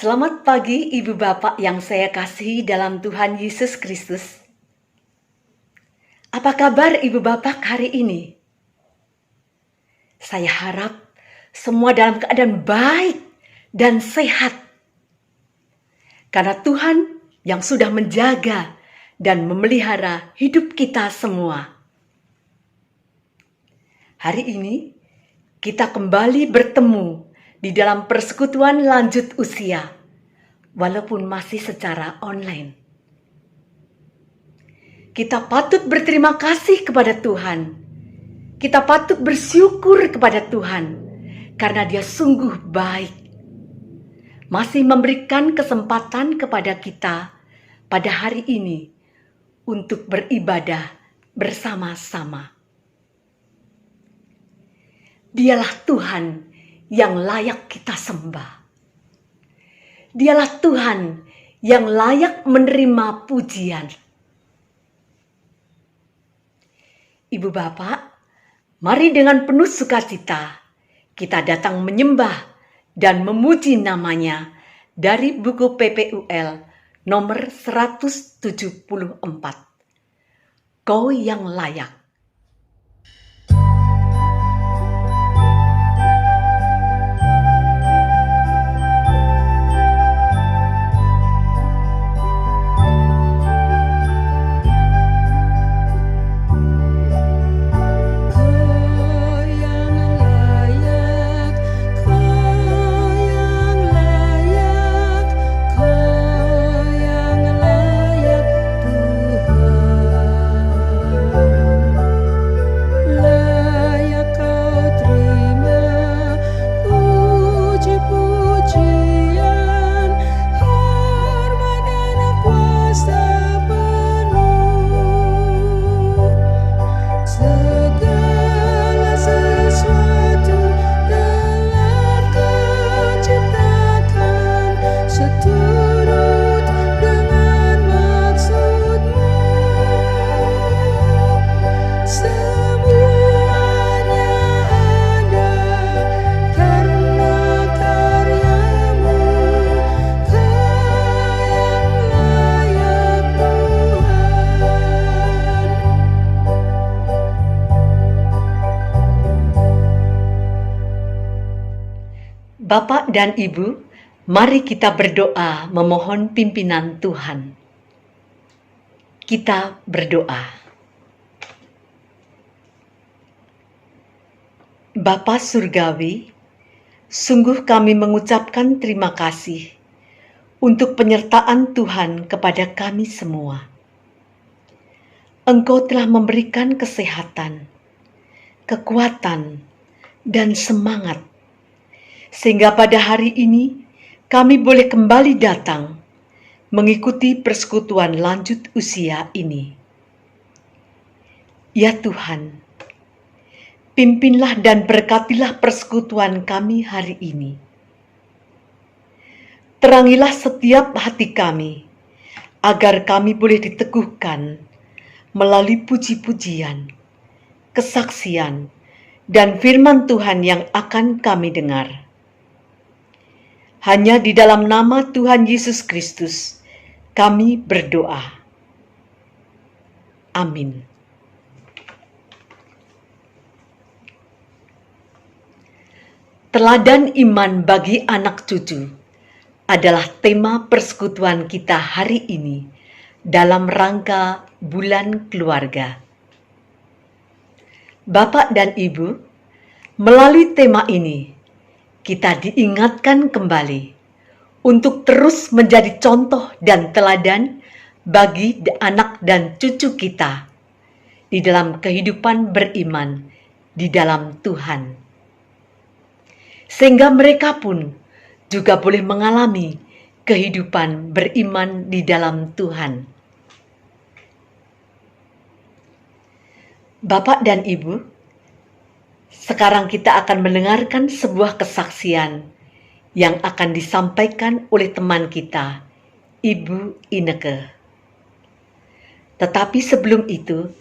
Selamat pagi Ibu Bapak yang saya kasihi dalam Tuhan Yesus Kristus. Apa kabar Ibu Bapak hari ini? Saya harap semua dalam keadaan baik dan sehat. Karena Tuhan yang sudah menjaga dan memelihara hidup kita semua. Hari ini kita kembali bertemu di dalam persekutuan lanjut usia, walaupun masih secara online. Kita patut berterima kasih kepada Tuhan. Kita patut bersyukur kepada Tuhan, karena Dia sungguh baik. Masih memberikan kesempatan kepada kita pada hari ini untuk beribadah bersama-sama. Dialah Tuhan yang layak kita sembah. Dialah Tuhan yang layak menerima pujian. Ibu Bapak, mari dengan penuh sukacita kita datang menyembah dan memuji namanya dari buku PPUL nomor 174. Kau yang layak. Bapak dan Ibu, mari kita berdoa memohon pimpinan Tuhan. Kita berdoa. Bapa Surgawi, sungguh kami mengucapkan terima kasih untuk penyertaan Tuhan kepada kami semua. Engkau telah memberikan kesehatan, kekuatan, dan semangat, sehingga pada hari ini kami boleh kembali datang mengikuti persekutuan lanjut usia ini. Ya Tuhan, pimpinlah dan berkatilah persekutuan kami hari ini. Terangilah setiap hati kami, agar kami boleh diteguhkan melalui puji-pujian, kesaksian, dan firman Tuhan yang akan kami dengar. Hanya di dalam nama Tuhan Yesus Kristus kami berdoa. Amin. Teladan iman bagi anak cucu adalah tema persekutuan kita hari ini dalam rangka Bulan Keluarga. Bapak dan Ibu, melalui tema ini kita diingatkan kembali untuk terus menjadi contoh dan teladan bagi anak dan cucu kita di dalam kehidupan beriman di dalam Tuhan. Sehingga mereka pun juga boleh mengalami kehidupan beriman di dalam Tuhan. Bapak dan Ibu, sekarang kita akan mendengarkan sebuah kesaksian yang akan disampaikan oleh teman kita, Ibu Ineke. Tetapi sebelum itu,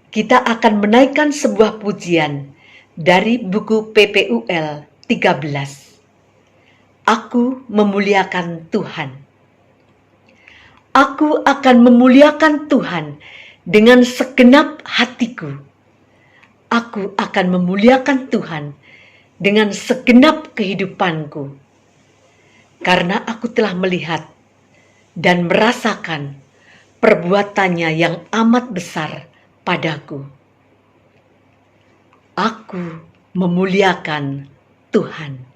kita akan menaikkan sebuah pujian dari buku PPUL 13. Aku memuliakan Tuhan. Aku akan memuliakan Tuhan dengan segenap hatiku. Aku akan memuliakan Tuhan dengan segenap kehidupanku. Karena aku telah melihat dan merasakan perbuatannya yang amat besar padaku. Aku memuliakan Tuhan.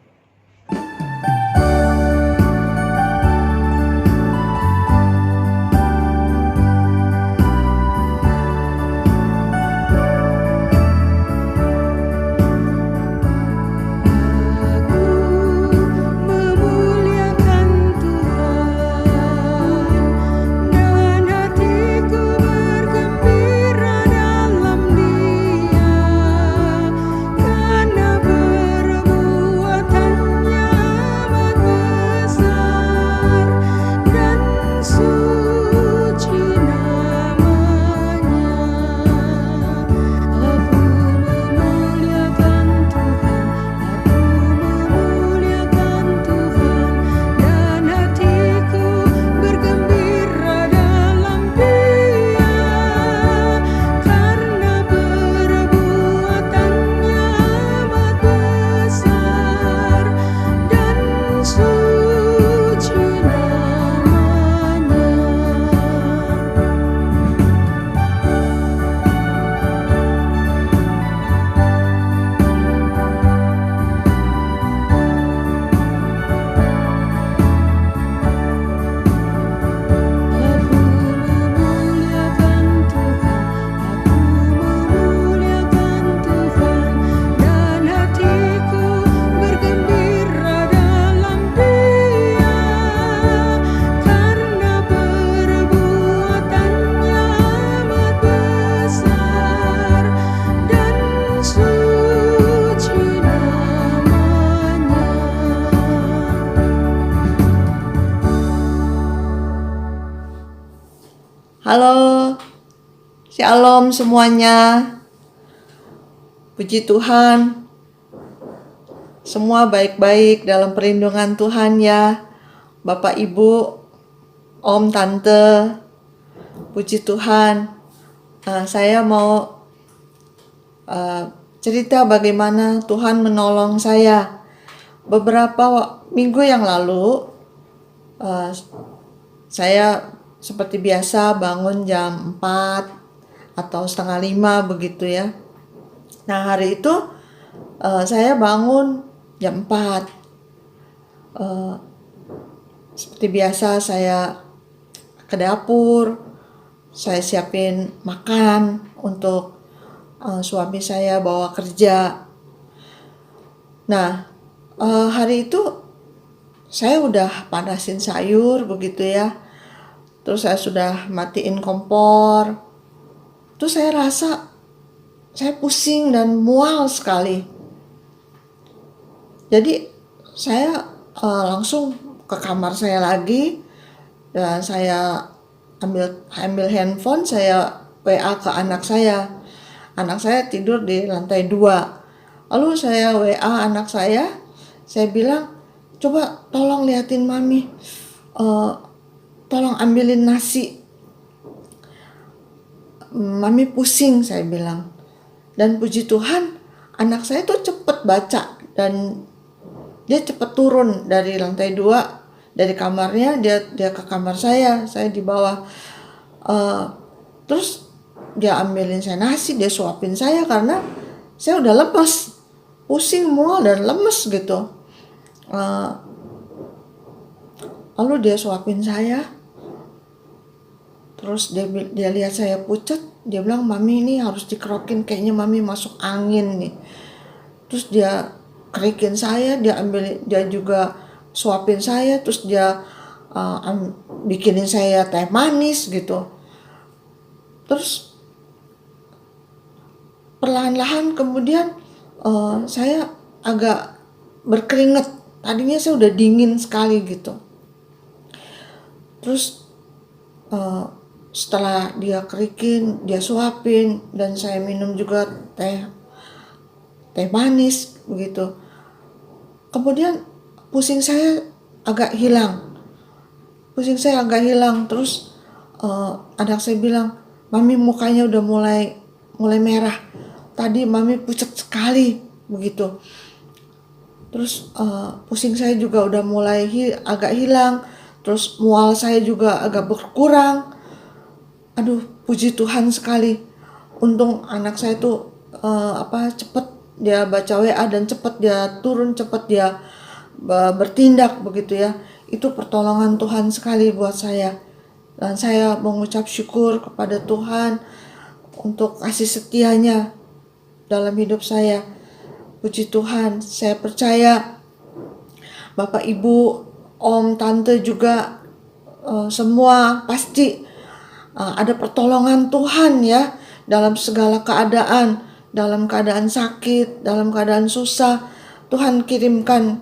Halo, shalom semuanya. Puji Tuhan, semua baik-baik dalam perlindungan Tuhan ya. Bapak, Ibu, Om, Tante, puji Tuhan. Saya mau cerita bagaimana Tuhan menolong saya. Beberapa minggu yang lalu, saya seperti biasa bangun jam 4 atau setengah 5 begitu ya. Nah, hari itu saya bangun jam 4. Seperti biasa saya ke dapur, saya siapin makan untuk suami saya bawa kerja. Nah, hari itu saya udah panasin sayur begitu ya. Terus saya sudah matiin kompor. Terus saya rasa saya pusing dan mual sekali. Jadi saya langsung ke kamar saya lagi dan saya ambil handphone, saya WA ke anak saya. Anak saya tidur di lantai 2. Lalu saya WA anak saya bilang, coba tolong liatin mami, tolong ambilin nasi, mami pusing, saya bilang. Dan puji Tuhan, anak saya tuh cepet baca dan dia cepet turun dari lantai 2, dari kamarnya dia ke kamar saya di bawah. Terus dia ambilin saya nasi, dia suapin saya karena saya udah lemes, pusing, mual dan lemes gitu. Lalu dia suapin saya. Terus dia lihat saya pucat, dia bilang, mami ini harus dikerokin, kayaknya mami masuk angin nih. Terus dia kerikin saya, dia juga suapin saya, terus dia bikinin saya teh manis gitu. Terus perlahan-lahan kemudian saya agak berkeringat. Tadinya saya udah dingin sekali gitu. Terus setelah dia kerikin, dia suapin, dan saya minum juga teh manis begitu. Kemudian pusing saya agak hilang. Terus anak saya bilang, "Mami mukanya udah mulai merah. Tadi Mami pucat sekali," begitu. Terus pusing saya juga udah mulai agak hilang. Terus mual saya juga agak berkurang. Aduh, puji Tuhan sekali. Untung anak saya tuh cepet dia baca WA dan cepet dia turun, cepet dia bertindak begitu ya. Itu pertolongan Tuhan sekali buat saya. Dan saya mengucap syukur kepada Tuhan untuk kasih setianya dalam hidup saya. Puji Tuhan, saya percaya Bapak, Ibu, Om, Tante juga semua pasti ada pertolongan Tuhan ya dalam segala keadaan, dalam keadaan sakit, dalam keadaan susah. Tuhan kirimkan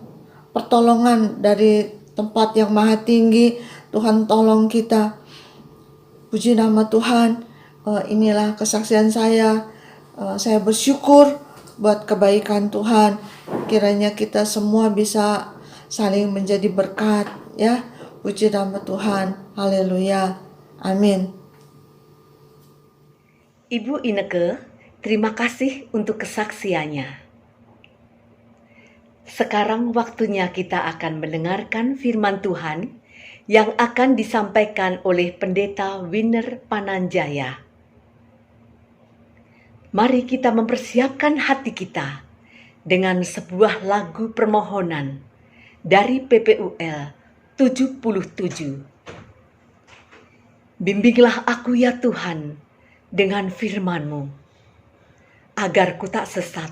pertolongan dari tempat yang maha tinggi. Tuhan tolong kita. Puji nama Tuhan. Inilah kesaksian saya. Saya bersyukur buat kebaikan Tuhan. Kiranya kita semua bisa saling menjadi berkat ya. Puji nama Tuhan. Haleluya. Amin. Ibu Ineke, terima kasih untuk kesaksiannya. Sekarang waktunya kita akan mendengarkan firman Tuhan yang akan disampaikan oleh Pendeta Winner Pananjaya. Mari kita mempersiapkan hati kita dengan sebuah lagu permohonan dari PPUL 77. Bimbinglah aku ya Tuhan dengan firman-Mu, agar ku tak sesat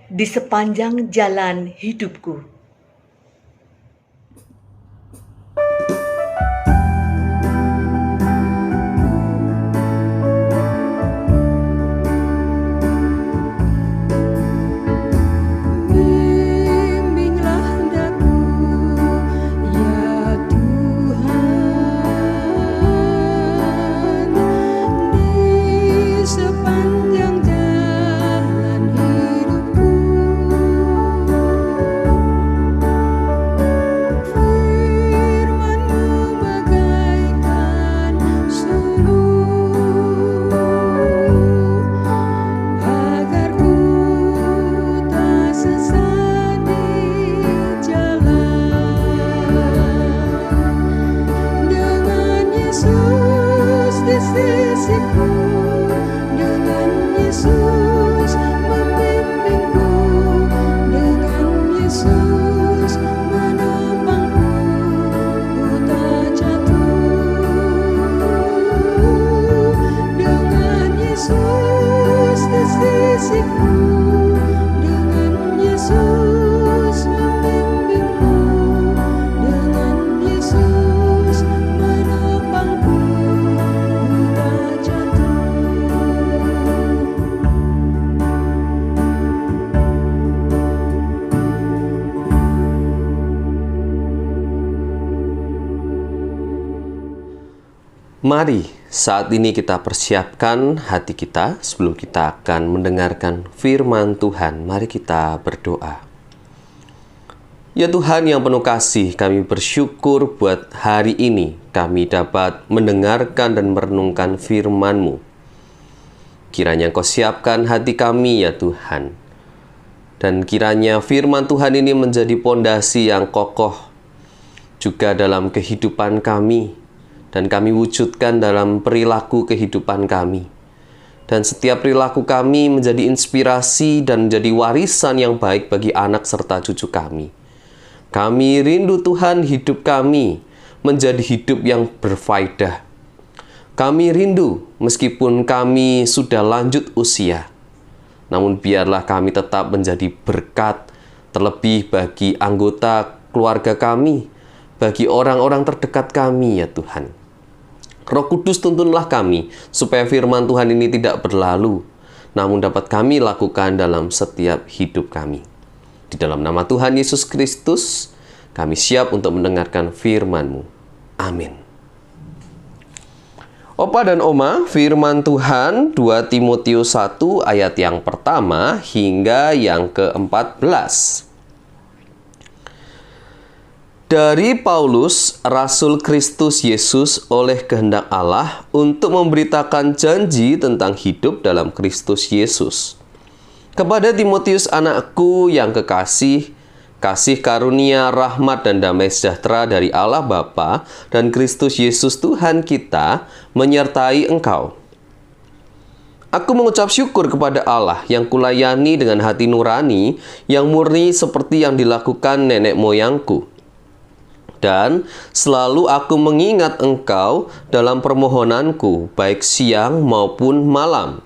di sepanjang jalan hidupku. Mari saat ini kita persiapkan hati kita sebelum kita akan mendengarkan firman Tuhan. Mari kita berdoa. Ya Tuhan yang penuh kasih, kami bersyukur buat hari ini kami dapat mendengarkan dan merenungkan firman-Mu. Kiranya Engkau siapkan hati kami ya Tuhan. Dan kiranya firman Tuhan ini menjadi pondasi yang kokoh juga dalam kehidupan kami. Dan kami wujudkan dalam perilaku kehidupan kami. Dan setiap perilaku kami menjadi inspirasi dan menjadi warisan yang baik bagi anak serta cucu kami. Kami rindu Tuhan hidup kami menjadi hidup yang berfaedah. Kami rindu meskipun kami sudah lanjut usia. Namun biarlah kami tetap menjadi berkat terlebih bagi anggota keluarga kami, bagi orang-orang terdekat kami ya Tuhan. Roh Kudus tuntunlah kami, supaya firman Tuhan ini tidak berlalu, namun dapat kami lakukan dalam setiap hidup kami. Di dalam nama Tuhan Yesus Kristus, kami siap untuk mendengarkan firman-Mu. Amin. Opa dan Oma, firman Tuhan 2 Timotius 1 ayat yang pertama hingga yang ke-14. Dari Paulus, Rasul Kristus Yesus oleh kehendak Allah untuk memberitakan janji tentang hidup dalam Kristus Yesus. Kepada Timotius anakku yang kekasih, kasih karunia, rahmat, dan damai sejahtera dari Allah Bapa dan Kristus Yesus Tuhan kita menyertai engkau. Aku mengucap syukur kepada Allah yang kulayani dengan hati nurani yang murni seperti yang dilakukan nenek moyangku. Dan selalu aku mengingat engkau dalam permohonanku, baik siang maupun malam.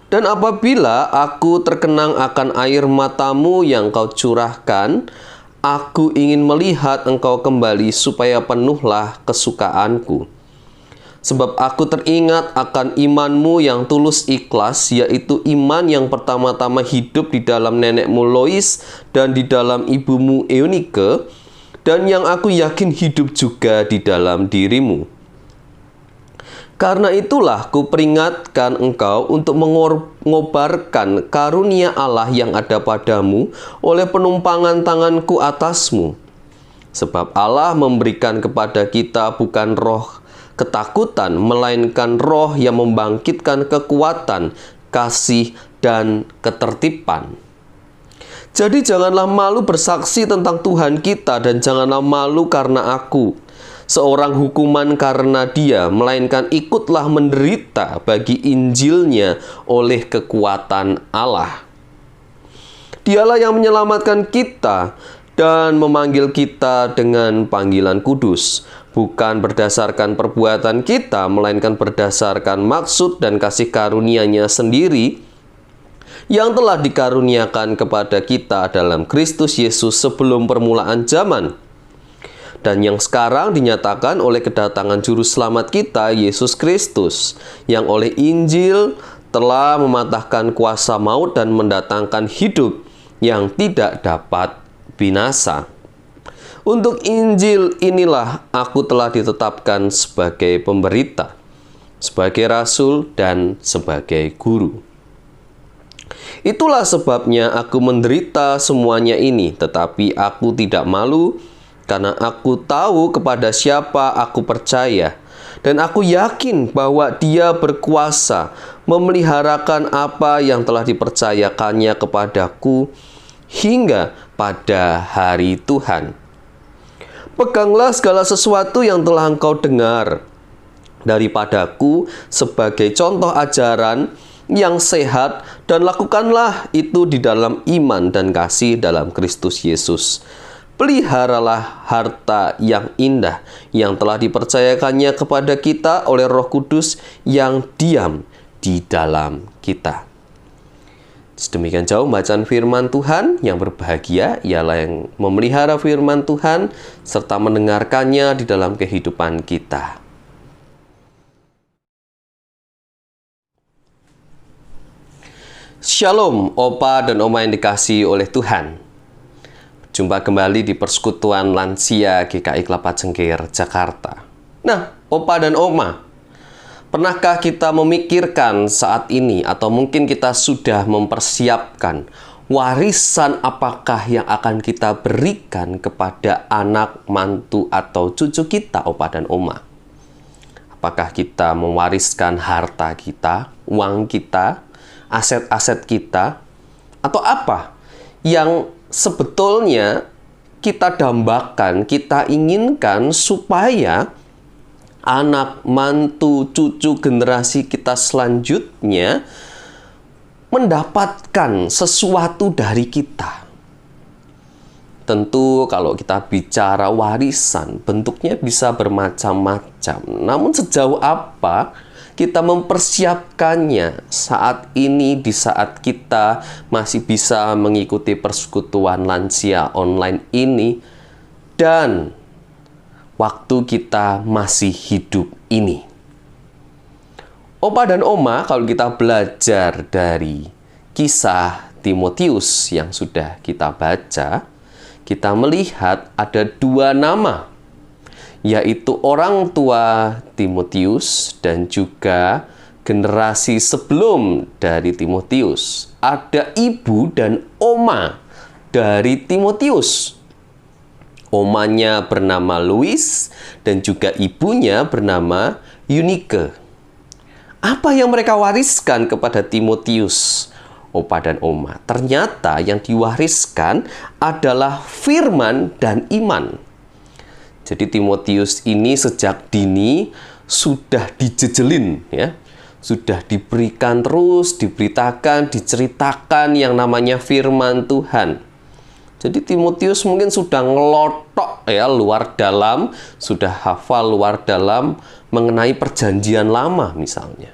Dan apabila aku terkenang akan air matamu yang kau curahkan, aku ingin melihat engkau kembali supaya penuhlah kesukaanku. Sebab aku teringat akan imanmu yang tulus ikhlas, yaitu iman yang pertama-tama hidup di dalam nenekmu Lois dan di dalam ibumu Eunike, dan yang aku yakin hidup juga di dalam dirimu. Karena itulah kuperingatkan engkau untuk mengobarkan karunia Allah yang ada padamu oleh penumpangan tanganku atasmu. Sebab Allah memberikan kepada kita bukan roh ketakutan, melainkan roh yang membangkitkan kekuatan, kasih, dan ketertiban. Jadi janganlah malu bersaksi tentang Tuhan kita, dan janganlah malu karena aku, seorang hukuman karena Dia, melainkan ikutlah menderita bagi Injilnya oleh kekuatan Allah. Dialah yang menyelamatkan kita dan memanggil kita dengan panggilan kudus, bukan berdasarkan perbuatan kita, melainkan berdasarkan maksud dan kasih karunia-Nya sendiri yang telah dikaruniakan kepada kita dalam Kristus Yesus sebelum permulaan zaman, dan yang sekarang dinyatakan oleh kedatangan Juru Selamat kita, Yesus Kristus, yang oleh Injil telah mematahkan kuasa maut dan mendatangkan hidup yang tidak dapat binasa. Untuk Injil inilah aku telah ditetapkan sebagai pemberita, sebagai rasul, dan sebagai guru. Itulah sebabnya aku menderita semuanya ini, tetapi aku tidak malu, karena aku tahu kepada siapa aku percaya, dan aku yakin bahwa Dia berkuasa memeliharakan apa yang telah dipercayakannya kepadaku hingga pada hari Tuhan. Peganglah segala sesuatu yang telah engkau dengar daripadaku sebagai contoh ajaran yang sehat, dan lakukanlah itu di dalam iman dan kasih dalam Kristus Yesus. Peliharalah harta yang indah yang telah dipercayakannya kepada kita oleh Roh Kudus yang diam di dalam kita. Sedemikian jauh bacaan firman Tuhan. Yang berbahagia ialah yang memelihara firman Tuhan serta mendengarkannya di dalam kehidupan kita. Shalom, Opa dan Oma yang dikasihi oleh Tuhan. Jumpa kembali di Persekutuan Lansia GKI Kelapa Cengkir, Jakarta. Nah, Opa dan Oma, pernahkah kita memikirkan saat ini, atau mungkin kita sudah mempersiapkan warisan apakah yang akan kita berikan kepada anak, mantu, atau cucu kita, Opa dan Oma? Apakah kita mewariskan harta kita, uang kita, aset-aset kita, atau apa yang sebetulnya kita dambakan, kita inginkan supaya anak, mantu, cucu generasi kita selanjutnya mendapatkan sesuatu dari kita. Tentu kalau kita bicara warisan, bentuknya bisa bermacam-macam. Namun sejauh apa kita mempersiapkannya saat ini, di saat kita masih bisa mengikuti persekutuan lansia online ini, dan waktu kita masih hidup ini. Opa dan Oma, kalau kita belajar dari kisah Timotius yang sudah kita baca, kita melihat ada dua nama, yaitu orang tua Timotius dan juga generasi sebelum dari Timotius. Ada ibu dan oma dari Timotius. Omanya bernama Louis dan juga ibunya bernama Eunike. Apa yang mereka wariskan kepada Timotius, opa dan oma? Ternyata yang diwariskan adalah firman dan iman. Jadi Timotius ini sejak dini sudah dijejelin, ya. Sudah diberikan terus, diberitakan, diceritakan yang namanya firman Tuhan. Jadi Timotius mungkin sudah ngelotok ya luar dalam, sudah hafal luar dalam mengenai perjanjian lama misalnya.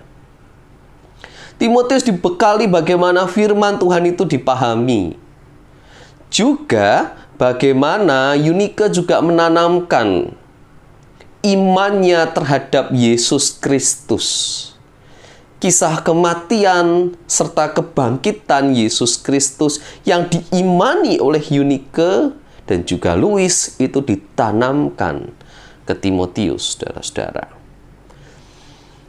Timotius dibekali bagaimana firman Tuhan itu dipahami. Juga bagaimana Eunike juga menanamkan imannya terhadap Yesus Kristus. Kisah kematian serta kebangkitan Yesus Kristus yang diimani oleh Eunike dan juga Louis itu ditanamkan ke Timotius, saudara-saudara.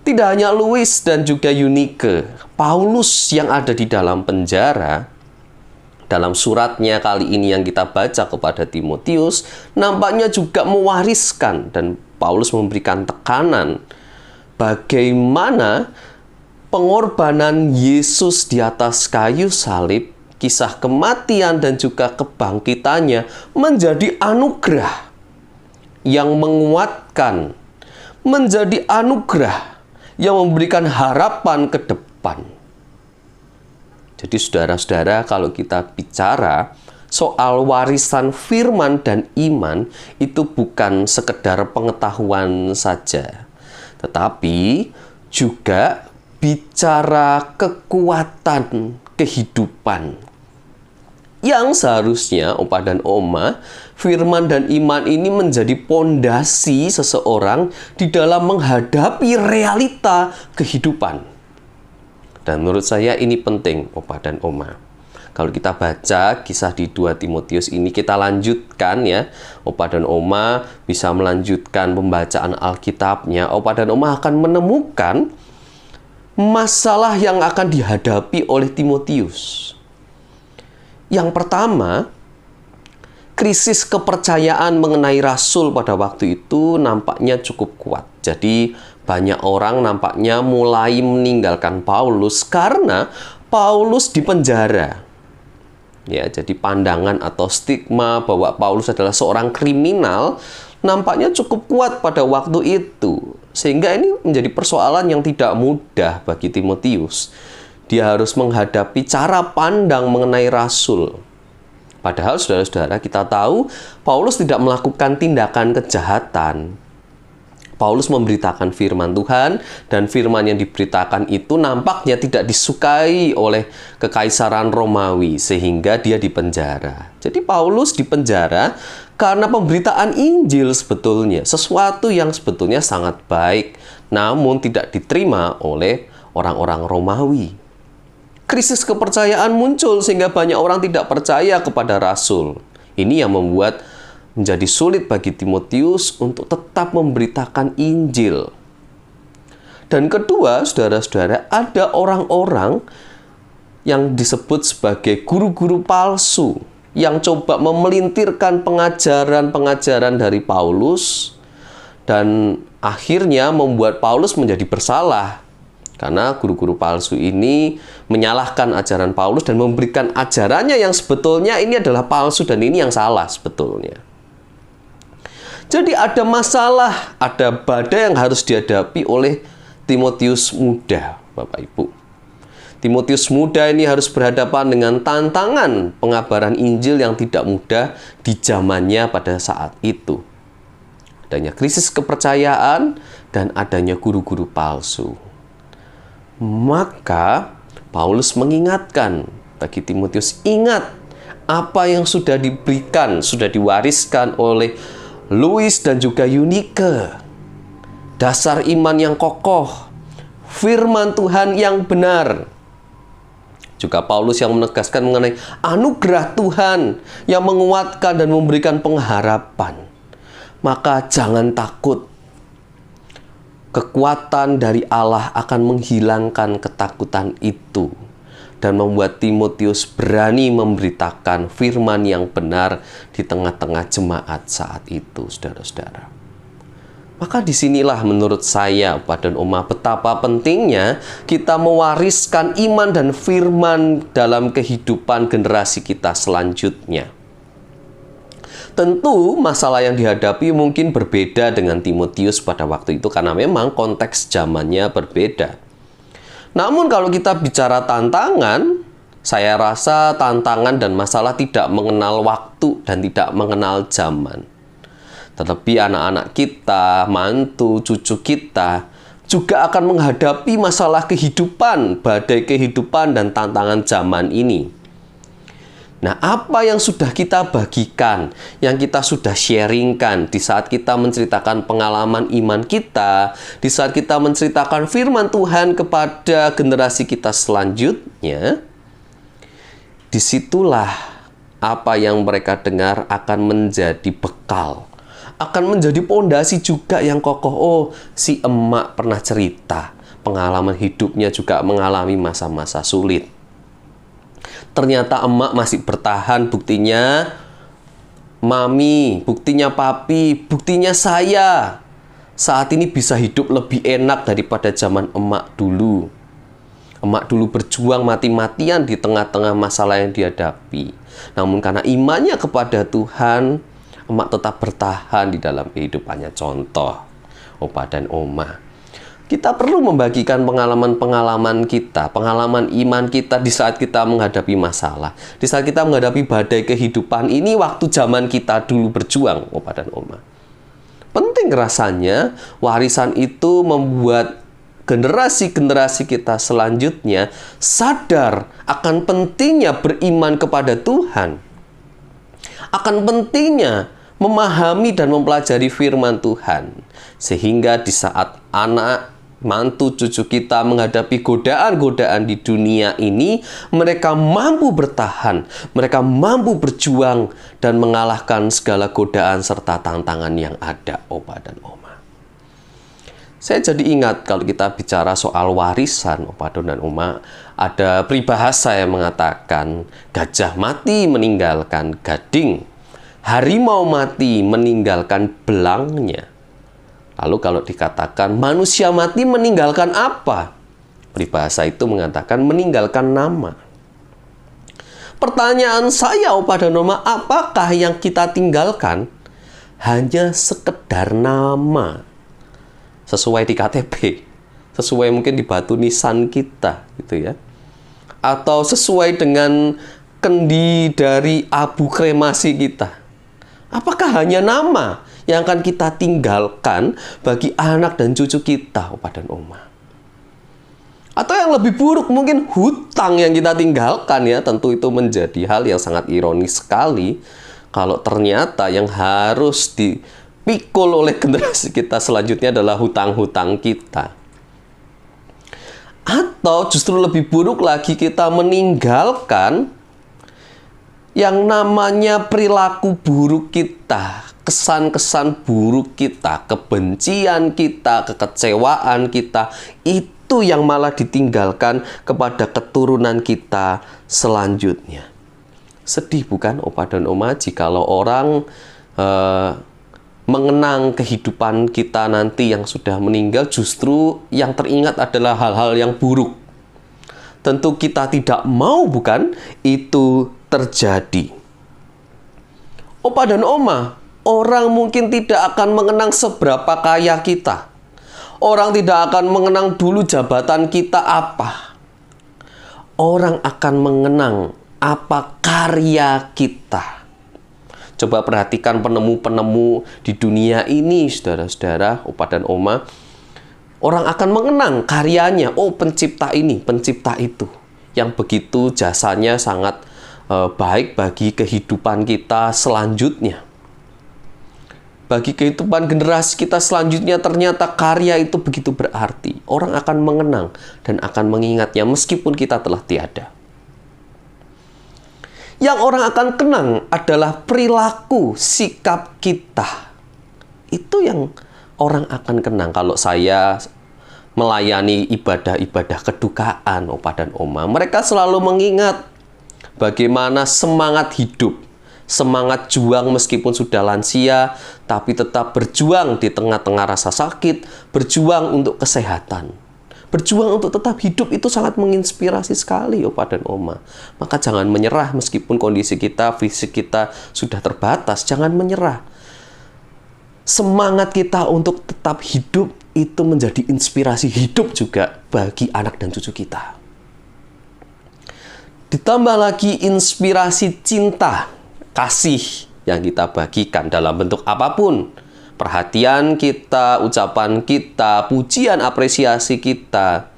Tidak hanya Louis dan juga Eunike, Paulus yang ada di dalam penjara, dalam suratnya kali ini yang kita baca kepada Timotius, nampaknya juga mewariskan, dan Paulus memberikan tekanan bagaimana pengorbanan Yesus di atas kayu salib, kisah kematian dan juga kebangkitannya menjadi anugerah yang menguatkan, menjadi anugerah yang memberikan harapan ke depan. Jadi saudara-saudara, kalau kita bicara soal warisan firman dan iman, itu bukan sekedar pengetahuan saja, tetapi juga bicara kekuatan kehidupan yang seharusnya opa dan oma, firman dan iman ini menjadi pondasi seseorang di dalam menghadapi realita kehidupan. Dan menurut saya ini penting opa dan oma. Kalau kita baca kisah di 2 Timotius ini, kita lanjutkan ya, opa dan oma bisa melanjutkan pembacaan Alkitabnya. Opa dan oma akan menemukan masalah yang akan dihadapi oleh Timotius. Yang pertama, krisis kepercayaan mengenai rasul pada waktu itu nampaknya cukup kuat. Jadi banyak orang nampaknya mulai meninggalkan Paulus karena Paulus dipenjara. Ya, jadi pandangan atau stigma bahwa Paulus adalah seorang kriminal nampaknya cukup kuat pada waktu itu. Sehingga ini menjadi persoalan yang tidak mudah bagi Timotius. Dia harus menghadapi cara pandang mengenai rasul. Padahal saudara-saudara, kita tahu Paulus tidak melakukan tindakan kejahatan. Paulus memberitakan firman Tuhan, dan firman yang diberitakan itu nampaknya tidak disukai oleh Kekaisaran Romawi, sehingga dia dipenjara. Jadi Paulus dipenjara karena pemberitaan Injil sebetulnya, sesuatu yang sebetulnya sangat baik, namun tidak diterima oleh orang-orang Romawi. Krisis kepercayaan muncul sehingga banyak orang tidak percaya kepada rasul. Ini yang membuat menjadi sulit bagi Timotius untuk tetap memberitakan Injil. Dan kedua, saudara-saudara, ada orang-orang yang disebut sebagai guru-guru palsu yang coba memelintirkan pengajaran-pengajaran dari Paulus dan akhirnya membuat Paulus menjadi bersalah. Karena guru-guru palsu ini menyalahkan ajaran Paulus dan memberikan ajarannya yang sebetulnya ini adalah palsu dan ini yang salah sebetulnya. Jadi ada masalah, ada badai yang harus dihadapi oleh Timotius muda, Bapak Ibu. Timotius muda ini harus berhadapan dengan tantangan pengabaran Injil yang tidak mudah di zamannya pada saat itu. Adanya krisis kepercayaan dan adanya guru-guru palsu. Maka Paulus mengingatkan bagi Timotius, ingat apa yang sudah diberikan, sudah diwariskan oleh Louis dan juga Eunike. Dasar iman yang kokoh, firman Tuhan yang benar. Juga Paulus yang menegaskan mengenai anugerah Tuhan yang menguatkan dan memberikan pengharapan. Maka jangan takut. Kekuatan dari Allah akan menghilangkan ketakutan itu. dan membuat Timotius berani memberitakan firman yang benar di tengah-tengah jemaat saat itu, saudara-saudara. Maka disinilah menurut saya, Opa dan Oma, betapa pentingnya kita mewariskan iman dan firman dalam kehidupan generasi kita selanjutnya. Tentu masalah yang dihadapi mungkin berbeda dengan Timotius pada waktu itu karena memang konteks zamannya berbeda. Namun kalau kita bicara tantangan, saya rasa tantangan dan masalah tidak mengenal waktu dan tidak mengenal zaman. Terlebih anak-anak kita, mantu, cucu kita juga akan menghadapi masalah kehidupan, badai kehidupan dan tantangan zaman ini. Nah, apa yang sudah kita bagikan, yang kita sudah sharingkan di saat kita menceritakan pengalaman iman kita, di saat kita menceritakan firman Tuhan kepada generasi kita selanjutnya, disitulah apa yang mereka dengar akan menjadi bekal, akan menjadi pondasi juga yang kokoh. Oh, si emak pernah cerita pengalaman hidupnya juga mengalami masa-masa sulit. Ternyata emak masih bertahan, buktinya mami, buktinya papi, buktinya saya saat ini bisa hidup lebih enak daripada zaman emak dulu. Emak dulu berjuang mati-matian di tengah-tengah masalah yang dihadapi. Namun karena imannya kepada Tuhan, emak tetap bertahan di dalam kehidupannya. Contoh, Opa dan Oma. Kita perlu membagikan pengalaman-pengalaman kita, pengalaman iman kita di saat kita menghadapi masalah. Di saat kita menghadapi badai kehidupan ini, waktu zaman kita dulu berjuang, Opa dan Oma. Penting rasanya, warisan itu membuat generasi-generasi kita selanjutnya sadar akan pentingnya beriman kepada Tuhan. Akan pentingnya memahami dan mempelajari firman Tuhan. Sehingga di saat anak, mantu, cucu kita menghadapi godaan-godaan di dunia ini, mereka mampu bertahan, mereka mampu berjuang dan mengalahkan segala godaan serta tantangan yang ada, Opa dan Oma. Saya jadi ingat kalau kita bicara soal warisan, Opa dan Oma, ada peribahasa yang mengatakan gajah mati meninggalkan gading, harimau mati meninggalkan belangnya. Lalu kalau dikatakan manusia mati meninggalkan apa? Peribahasa itu mengatakan meninggalkan nama. Pertanyaan saya, Opa dan Oma, apakah yang kita tinggalkan hanya sekedar nama? Sesuai di KTP, sesuai mungkin di batu nisan kita, gitu ya. Atau sesuai dengan kendi dari abu kremasi kita. Apakah hanya nama yang akan kita tinggalkan bagi anak dan cucu kita, Opa dan Oma? Atau yang lebih buruk, mungkin hutang yang kita tinggalkan ya. Tentu itu menjadi hal yang sangat ironis sekali kalau ternyata yang harus dipikul oleh generasi kita selanjutnya adalah hutang-hutang kita. Atau justru lebih buruk lagi, kita meninggalkan yang namanya perilaku buruk kita, kesan-kesan buruk kita, kebencian kita, kekecewaan kita, itu yang malah ditinggalkan kepada keturunan kita selanjutnya. Sedih bukan, Opa dan Oma, jikalau orang mengenang kehidupan kita nanti yang sudah meninggal, justru yang teringat adalah hal-hal yang buruk. Tentu kita tidak mau bukan itu terjadi. Opa dan Oma, orang mungkin tidak akan mengenang seberapa kaya kita. Orang tidak akan mengenang dulu jabatan kita apa. Orang akan mengenang apa karya kita. Coba perhatikan penemu-penemu di dunia ini, saudara-saudara, Opa dan Oma. Orang akan mengenang karyanya. Oh, pencipta ini, pencipta itu. Yang begitu jasanya sangat baik bagi kehidupan kita selanjutnya. Bagi kehidupan generasi kita selanjutnya, ternyata karya itu begitu berarti. Orang akan mengenang dan akan mengingatnya meskipun kita telah tiada. Yang orang akan kenang adalah perilaku, sikap kita. Itu yang orang akan kenang. Kalau saya melayani ibadah-ibadah kedukaan Opa dan Oma, mereka selalu mengingat bagaimana semangat hidup, semangat juang meskipun sudah lansia, tapi tetap berjuang di tengah-tengah rasa sakit, berjuang untuk kesehatan. Berjuang untuk tetap hidup itu sangat menginspirasi sekali Opa dan Oma. Maka jangan menyerah meskipun kondisi kita, fisik kita sudah terbatas, jangan menyerah. Semangat kita untuk tetap hidup itu menjadi inspirasi hidup juga bagi anak dan cucu kita. Ditambah lagi inspirasi cinta, kasih yang kita bagikan dalam bentuk apapun. Perhatian kita, ucapan kita, pujian, apresiasi kita,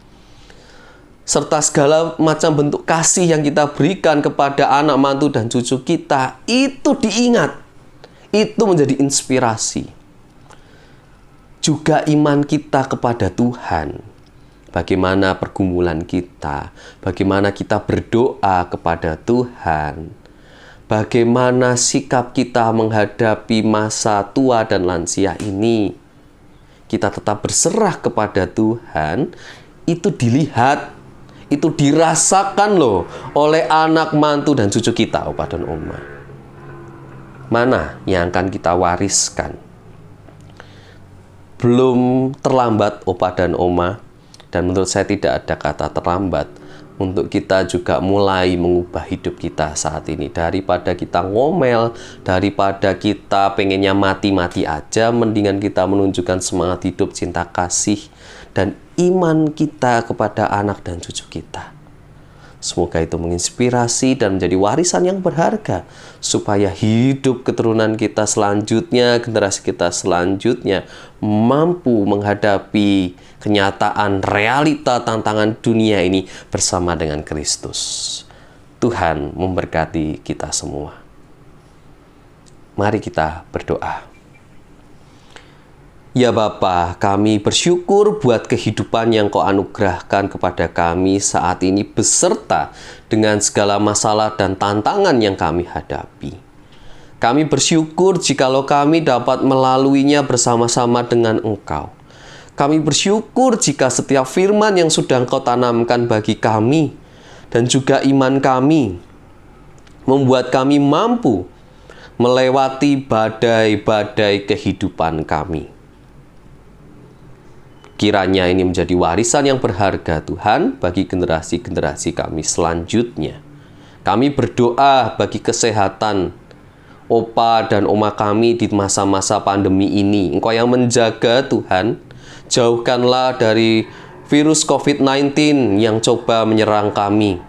serta segala macam bentuk kasih yang kita berikan kepada anak, mantu, dan cucu kita, itu diingat. Itu menjadi inspirasi. Juga iman kita kepada Tuhan. Bagaimana pergumulan kita, bagaimana kita berdoa kepada Tuhan, bagaimana sikap kita menghadapi masa tua dan lansia ini. Kita tetap berserah kepada Tuhan, itu dilihat, itu dirasakan loh oleh anak, mantu, dan cucu kita, Opa dan Oma. Mana yang akan kita wariskan? Belum terlambat Opa dan Oma, dan menurut saya tidak ada kata terlambat untuk kita juga mulai mengubah hidup kita saat ini. Daripada kita ngomel, daripada kita pengennya mati-mati aja, mendingan kita menunjukkan semangat hidup, cinta kasih, dan iman kita kepada anak dan cucu kita. Semoga itu menginspirasi dan menjadi warisan yang berharga, supaya hidup keturunan kita selanjutnya, generasi kita selanjutnya, mampu menghadapi kenyataan realita tantangan dunia ini bersama dengan Kristus. Tuhan memberkati kita semua. Mari kita berdoa. Ya Bapa, kami bersyukur buat kehidupan yang Kau anugerahkan kepada kami saat ini beserta dengan segala masalah dan tantangan yang kami hadapi. Kami bersyukur jikalau kami dapat melaluinya bersama-sama dengan Engkau. Kami bersyukur jika setiap firman yang sudah Engkau tanamkan bagi kami dan juga iman kami membuat kami mampu melewati badai-badai kehidupan kami. Kiranya ini menjadi warisan yang berharga Tuhan bagi generasi-generasi kami selanjutnya. Kami berdoa bagi kesehatan Opa dan Oma kami di masa-masa pandemi ini. Engkau yang menjaga Tuhan. Jauhkanlah dari virus COVID-19 yang coba menyerang kami.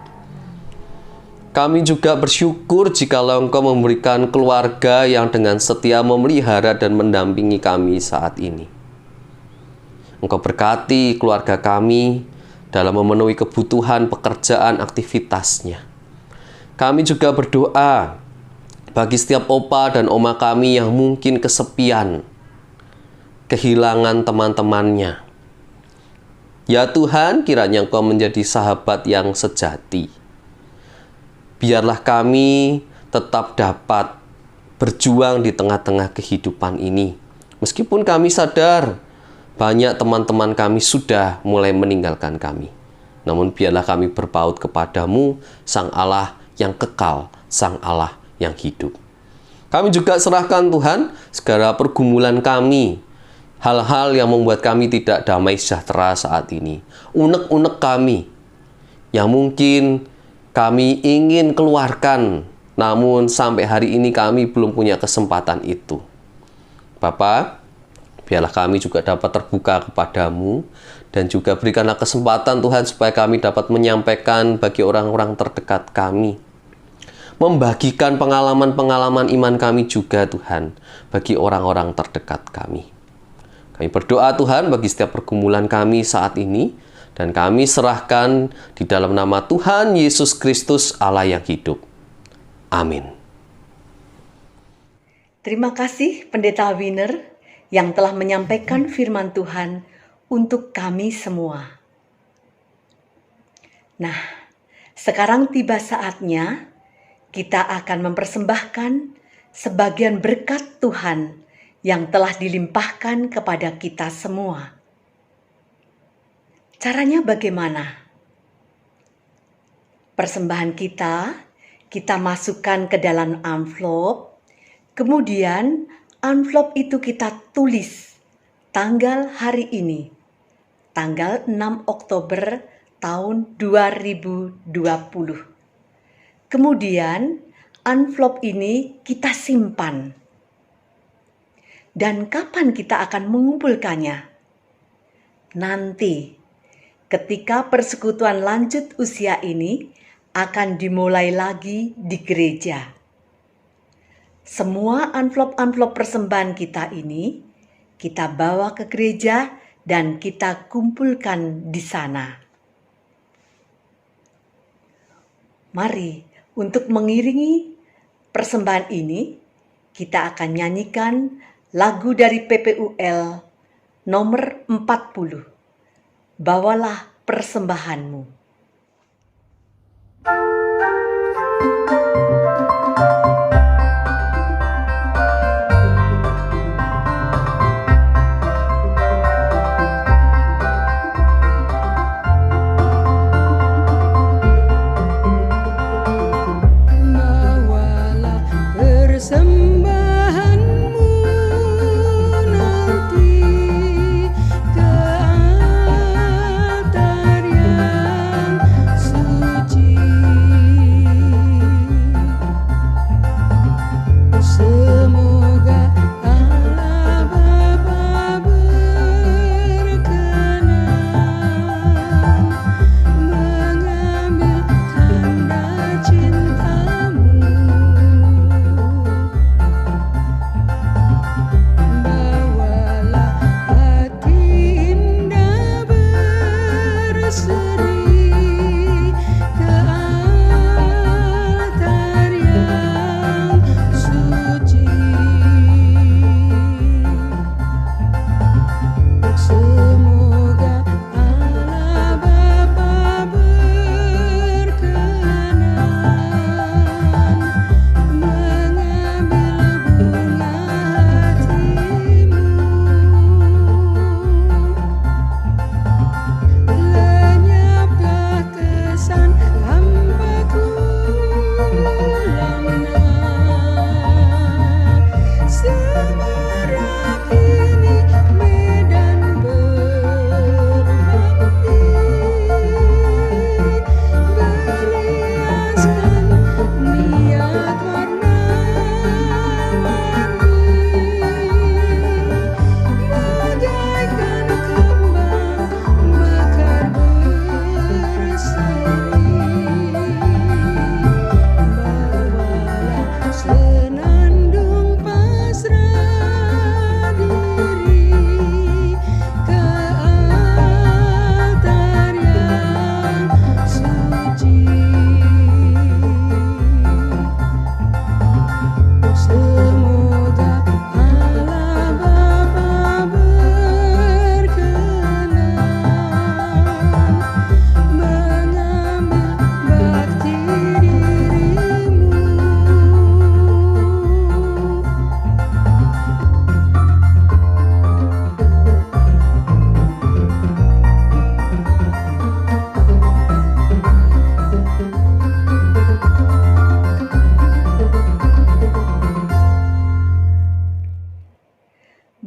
Kami juga bersyukur jikalau Engkau memberikan keluarga yang dengan setia memelihara dan mendampingi kami saat ini. Engkau berkati keluarga kami dalam memenuhi kebutuhan pekerjaan aktivitasnya. Kami juga berdoa bagi setiap Opa dan Oma kami yang mungkin kesepian, kehilangan teman-temannya. Ya Tuhan, kiranya Engkau menjadi sahabat yang sejati. Biarlah kami tetap dapat berjuang di tengah-tengah kehidupan ini. Meskipun kami sadar banyak teman-teman kami sudah mulai meninggalkan kami. Namun biarlah kami berpaut kepadamu, Sang Allah yang kekal, Sang Allah yang hidup. Kami juga serahkan Tuhan segala pergumulan kami, hal-hal yang membuat kami tidak damai sejahtera saat ini. Unek-unek kami yang mungkin kami ingin keluarkan, namun sampai hari ini kami belum punya kesempatan itu. Bapa, biarlah kami juga dapat terbuka kepadamu dan juga berikanlah kesempatan Tuhan supaya kami dapat menyampaikan bagi orang-orang terdekat kami. Membagikan pengalaman-pengalaman iman kami juga Tuhan bagi orang-orang terdekat kami. Kami berdoa Tuhan bagi setiap pergumulan kami saat ini dan kami serahkan di dalam nama Tuhan Yesus Kristus Allah yang hidup. Amin. Terima kasih Pendeta Winner yang telah menyampaikan firman Tuhan untuk kami semua. Nah, sekarang tiba saatnya kita akan mempersembahkan sebagian berkat Tuhan yang telah dilimpahkan kepada kita semua. Caranya bagaimana? Persembahan kita masukkan ke dalam amplop, kemudian amplop itu kita tulis tanggal hari ini, tanggal 6 Oktober tahun 2020. Kemudian amplop ini kita simpan. Dan kapan kita akan mengumpulkannya? Nanti, ketika persekutuan lanjut usia ini akan dimulai lagi di gereja. Semua amplop-amplop persembahan kita ini kita bawa ke gereja dan kita kumpulkan di sana. Mari, untuk mengiringi persembahan ini, kita akan nyanyikan lagu dari PPUL nomor 40. Bawalah persembahanmu.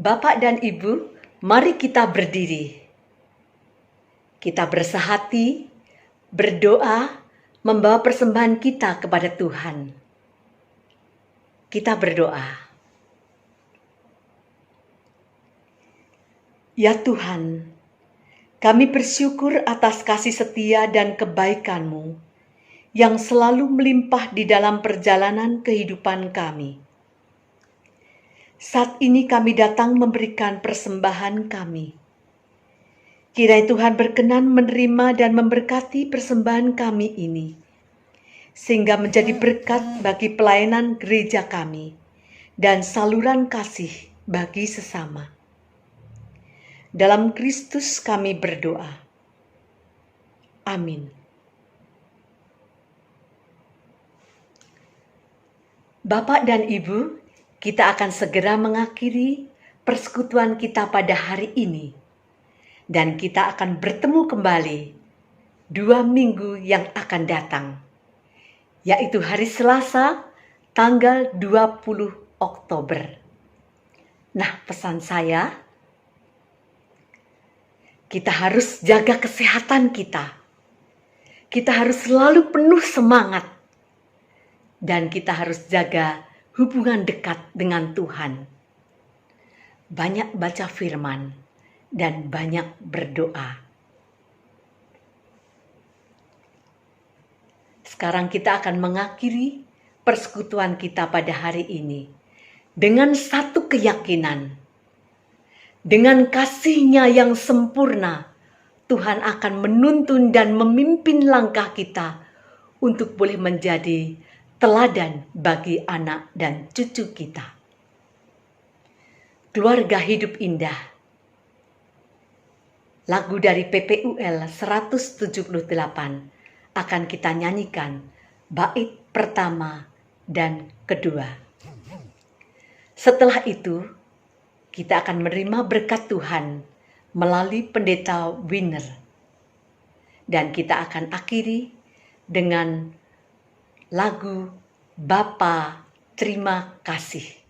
Bapak dan Ibu, mari kita berdiri. Kita bersehati, berdoa, membawa persembahan kita kepada Tuhan. Kita berdoa. Ya Tuhan, kami bersyukur atas kasih setia dan kebaikan-Mu yang selalu melimpah di dalam perjalanan kehidupan kami. Saat ini kami datang memberikan persembahan kami. Kiranya Tuhan berkenan menerima dan memberkati persembahan kami ini, sehingga menjadi berkat bagi pelayanan gereja kami dan saluran kasih bagi sesama. Dalam Kristus kami berdoa. Amin. Bapak dan Ibu, kita akan segera mengakhiri persekutuan kita pada hari ini. dan kita akan bertemu kembali 2 minggu yang akan datang, yaitu hari Selasa tanggal 20 Oktober. Nah, pesan saya, kita harus jaga kesehatan kita. Kita harus selalu penuh semangat. Dan kita harus jaga hubungan dekat dengan Tuhan. Banyak baca firman dan banyak berdoa. Sekarang kita akan mengakhiri persekutuan kita pada hari ini dengan satu keyakinan. Dengan kasih-Nya yang sempurna, Tuhan akan menuntun dan memimpin langkah kita untuk boleh menjadi teladan bagi anak dan cucu kita. Keluarga hidup indah. Lagu dari PPUL 178 akan kita nyanyikan bait pertama dan kedua. Setelah itu, kita akan menerima berkat Tuhan melalui pendeta Winner. Dan kita akan akhiri dengan lagu Bapa Terima Kasih.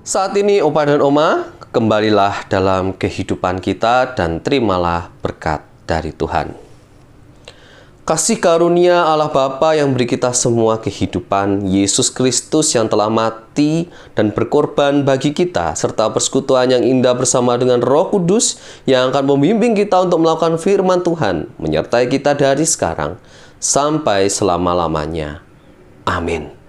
Saat ini Opa dan Oma, kembalilah dalam kehidupan kita dan terimalah berkat dari Tuhan. Kasih karunia Allah Bapa yang beri kita semua kehidupan, Yesus Kristus yang telah mati dan berkorban bagi kita, serta persekutuan yang indah bersama dengan Roh Kudus yang akan membimbing kita untuk melakukan firman Tuhan, menyertai kita dari sekarang sampai selama-lamanya. Amin.